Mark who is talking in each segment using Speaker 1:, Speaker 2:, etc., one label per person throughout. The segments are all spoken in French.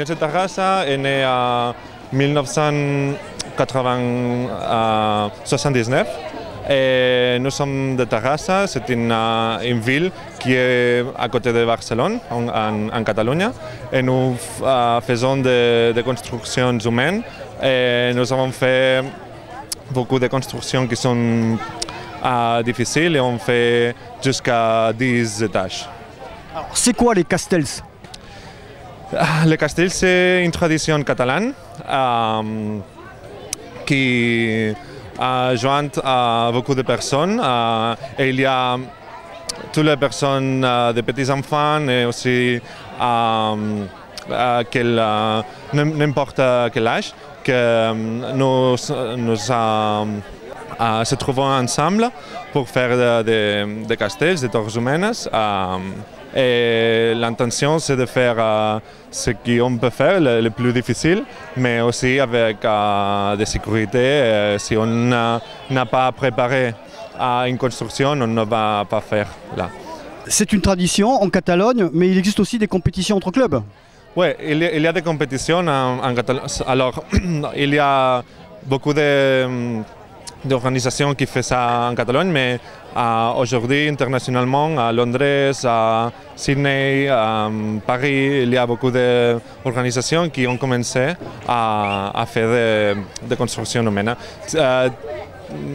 Speaker 1: Agnès de Tarrasa est né en 1979 et nous sommes de Tarrasa. C'est une ville qui est à côté de Barcelone, en Catalogne. Et nous faisons des constructions humaines et nous avons fait beaucoup de constructions qui sont difficiles et on fait jusqu'à 10 étages.
Speaker 2: C'est quoi les castells?
Speaker 1: Les castells, c'est une tradition catalane qui a joint à beaucoup de personnes. Et il y a toutes les personnes, des petits enfants et aussi n'importe quel âge, que nous se trouvons ensemble pour faire des castells, des torres humaines. Et l'intention, c'est de faire ce qu'on peut faire, le plus difficile, mais aussi avec des sécurités. Si on n'a pas préparé une construction, on ne va pas faire là.
Speaker 2: C'est une tradition en Catalogne, mais il existe aussi des compétitions entre clubs.
Speaker 1: Oui, il y a des compétitions en Catalogne. Alors, il y a beaucoup d'organisations qui font ça en Catalogne, mais aujourd'hui, internationalement, à Londres, à Sydney, à Paris, il y a beaucoup d'organisations qui ont commencé à faire des constructions humaines.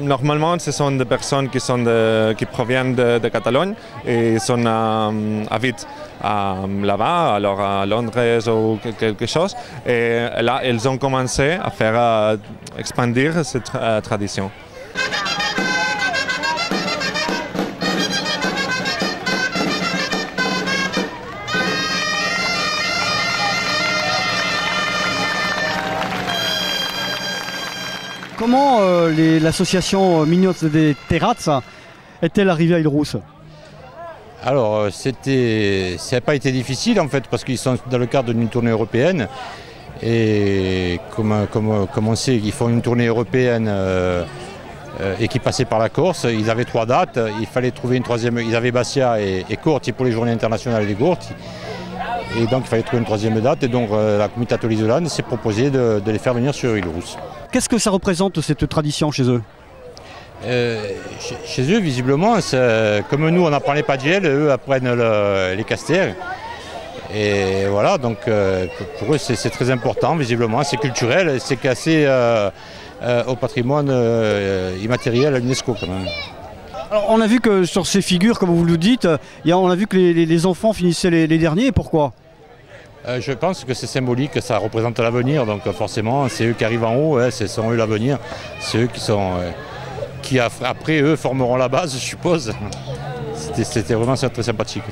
Speaker 1: Normalement, ce sont des personnes qui proviennent de Catalogne et sont habitent là-bas, alors à Londres ou quelque chose. Et là, ils ont commencé à faire expandir cette tradition.
Speaker 2: Comment l'association Mignots de Terrazza est-elle arrivée à Île-Rousse?
Speaker 3: Alors, ça n'a pas été difficile en fait, parce qu'ils sont dans le cadre d'une tournée européenne. Et comme on sait qu'ils font une tournée européenne et qui passait par la Corse, ils avaient 3 dates, il fallait trouver une troisième. Ils avaient Bastia et Corti pour les journées internationales des Corti. Et donc il fallait trouver une 3e date, et donc la Comitato Isolane s'est proposé de les faire venir sur Île-Rousse.
Speaker 2: Qu'est-ce que ça représente cette tradition chez eux?
Speaker 3: Chez eux, visiblement, comme nous on apprend les padiels, eux apprennent les casters. Et voilà, donc pour eux c'est très important, visiblement, c'est culturel, c'est cassé au patrimoine immatériel à l'UNESCO quand même.
Speaker 2: Alors, on a vu que sur ces figures, comme vous le dites, on a vu que les enfants finissaient les derniers. Pourquoi?
Speaker 3: Je pense que c'est symbolique, que ça représente l'avenir, donc forcément c'est eux qui arrivent en haut, ce sont eux l'avenir, c'est eux qui après eux formeront la base, je suppose. C'était vraiment très sympathique.